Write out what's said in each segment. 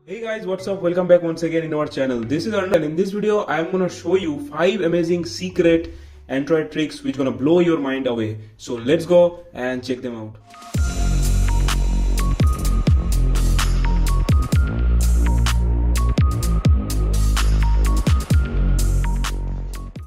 Hey guys, what's up? Welcome back once again in our channel. This is Arnold, and in this video I'm gonna show you 5 amazing secret Android tricks which gonna blow your mind away. So let's go and check them out.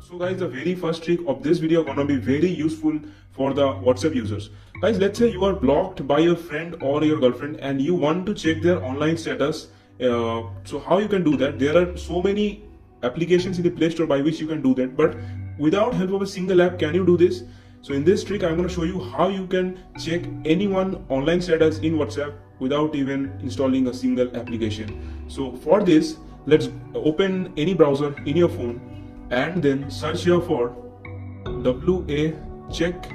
So guys, the very first trick of this video gonna be very useful for the WhatsApp users. Guys, let's say you are blocked by your friend or your girlfriend and you want to check their online status. So how you can do that? There are so many applications in the Play Store by which you can do that, but without help of a single app, can you do this? So in this trick, I'm going to show you how you can check anyone online status in WhatsApp without even installing a single application. So for this, let's open any browser in your phone and then search here for WA check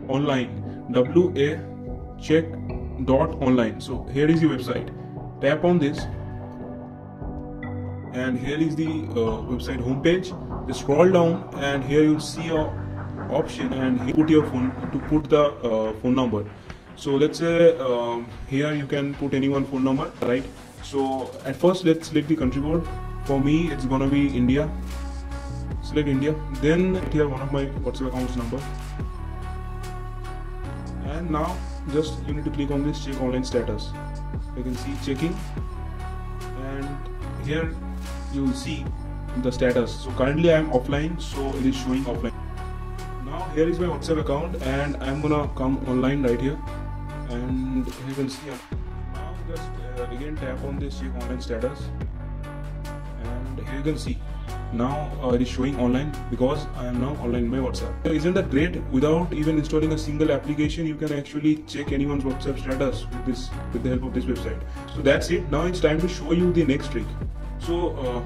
online, WA check .online. So here is the website. Tap on this and here is the website homepage. Just scroll down and here you'll see a option and you put your phone to put the phone number. So let's say here you can put anyone phone number, right? So at first let's select the country code. For me it's gonna be India. Select India. Then here one of my WhatsApp accounts number. And now just you need to click on this check online status. You can see checking and here you will see the status. So currently I am offline, so it is showing offline. Now here is my WhatsApp account and I am gonna come online right here and you can see now just again tap on this check online status and here you can see now it is showing online because I am now online in my WhatsApp. Isn't that great? Without even installing a single application, you can actually check anyone's WhatsApp status with the help of this website. So that's it. Now it's time to show you the next trick. So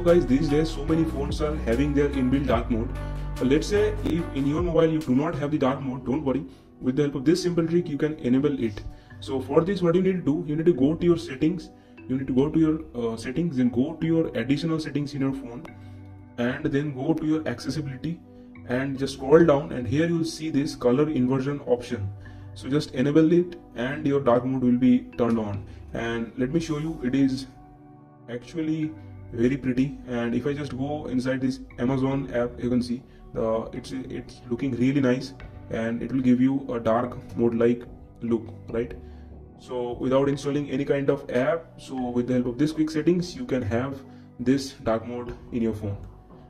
guys, these days so many phones are having their inbuilt dark mode. Let's say if in your mobile you do not have the dark mode, don't worry. With the help of this simple trick, you can enable it. So for this, what you need to do, you need to go to your settings. You need to go to your settings, then go to your additional settings in your phone and then go to your accessibility and just scroll down and here you will see this color inversion option. So just enable it and your dark mode will be turned on. And let me show you, it is actually very pretty. And if I just go inside this Amazon app, you can see it's looking really nice and it will give you a dark mode like look, right? So without installing any kind of app, so with the help of this quick settings, you can have this dark mode in your phone.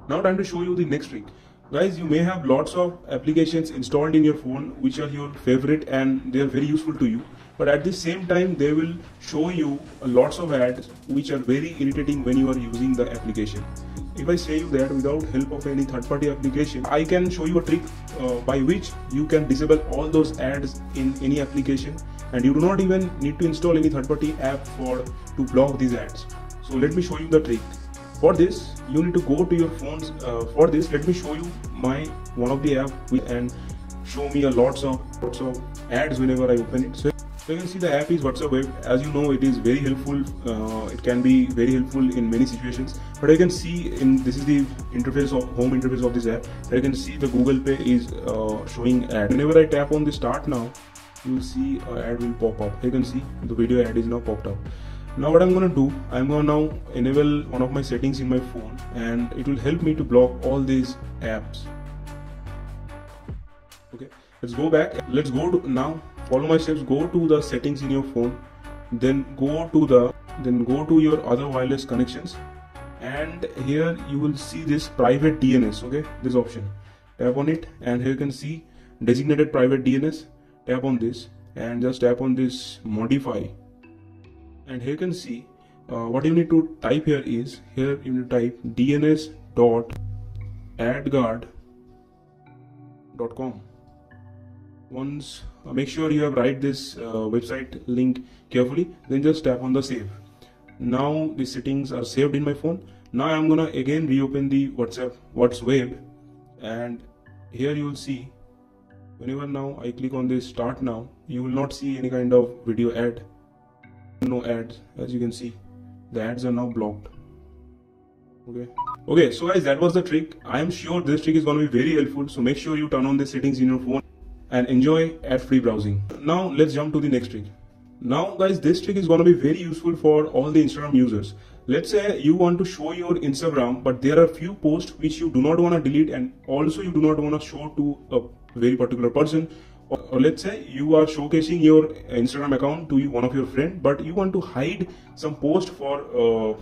Now time to show you the next trick. Guys, you may have lots of applications installed in your phone which are your favorite and they are very useful to you. But at the same time, they will show you lots of ads which are very irritating when you are using the application. If I say you that without help of any third-party application, I can show you a trick by which you can disable all those ads in any application and you do not even need to install any third-party app to block these ads. So let me show you the trick. For this, you need to go to your phones. For this, let me show you one of the app and show me lots of ads whenever I open it. So you can see the app is WhatsApp Web. As you know, it is very helpful. It can be very helpful in many situations. But you can see this is the home interface of this app. You can see the Google Pay is showing ad. Whenever I tap on the start now, you will see an ad will pop up. You can see the video ad is now popped up. Now what I'm gonna do, I'm gonna now enable one of my settings in my phone and it will help me to block all these apps. Okay, let's go back. Let's go to now. Follow my steps. Go to the settings in your phone, then go to your other wireless connections, and here you will see this private DNS. Okay, this option. Tap on it, and here you can see designated private DNS. Tap on this, and just tap on this modify, and here you can see what you need to type here is here you need to type dns.adguard.com. Once make sure you have write this website link carefully, then just tap on the save. Now the settings are saved in my phone. Now I'm gonna again reopen the WhatsApp Web and here you will see whenever now I click on this start now, you will not see any kind of video ad, no ads. As you can see, the ads are now blocked. Okay, so guys, that was the trick. I am sure this trick is going to be very helpful, so make sure you turn on the settings in your phone and enjoy ad-free browsing. Now let's jump to the next trick. Now guys, this trick is going to be very useful for all the Instagram users. Let's say you want to show your Instagram, but there are few posts which you do not want to delete, and also you do not want to show to a very particular person. Or let's say you are showcasing your Instagram account to one of your friend, but you want to hide some post for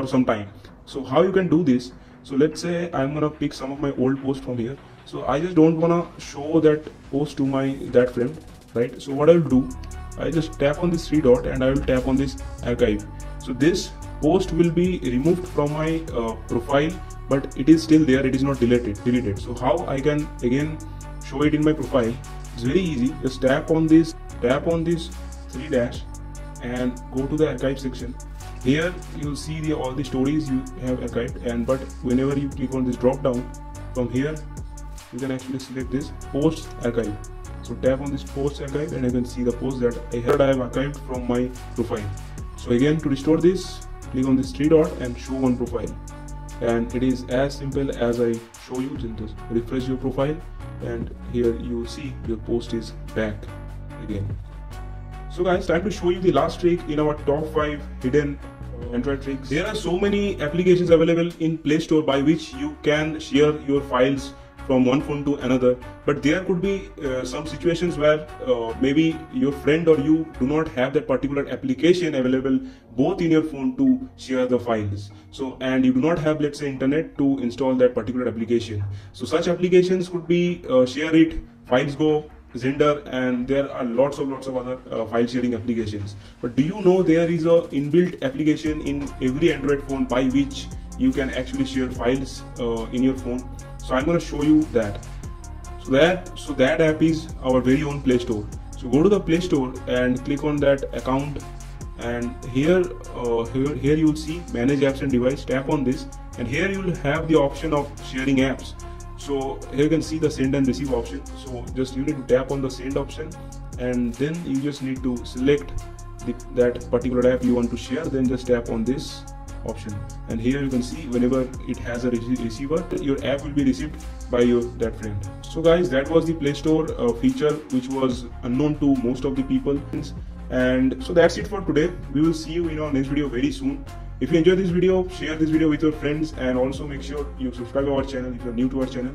some time. So how you can do this? So let's say I'm gonna pick some of my old posts from here. So I just don't wanna show that post to that friend, right? So what I'll do, I just tap on this three dot and I will tap on this archive. So this post will be removed from my profile, but it is still there. It is not deleted. So how I can again show it in my profile? It's very easy. Just tap on this three dash and go to the archive section. Here you'll see all the stories you have archived, but whenever you click on this drop down from here, you can actually select this post archive. So tap on this post archive and you can see the post that I have archived from my profile. So again, to restore this, click on this three dot and show on profile. And it is as simple as I show you. Just refresh your profile and here you will see your post is back again. So guys, time to show you the last trick in our top 5 hidden Android tricks. There are so many applications available in Play Store by which you can share your files from one phone to another, but there could be some situations where maybe your friend or you do not have that particular application available both in your phone to share the files. So, and you do not have, let's say, internet to install that particular application. So such applications could be ShareIt, FilesGo, Zender, and there are lots of other file sharing applications. But do you know there is a inbuilt application in every Android phone by which you can actually share files in your phone? So I'm going to show you that. So that app is our very own Play Store. So go to the Play Store and click on that account, and here you will see manage apps and device. Tap on this and here you will have the option of sharing apps. So here you can see the send and receive option. So just you need to tap on the send option and then you just need to select that particular app you want to share. Then just tap on this option and here you can see whenever it has a receiver, your app will be received by that friend. So guys, that was the Play Store feature which was unknown to most of the people. And so that's it for today. We will see you in our next video very soon. If you enjoyed this video, share this video with your friends, and also make sure you subscribe to our channel if you are new to our channel,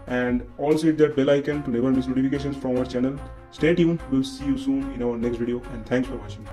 and also hit that bell icon to never miss notifications from our channel. Stay tuned. We'll see you soon in our next video, and thanks for watching.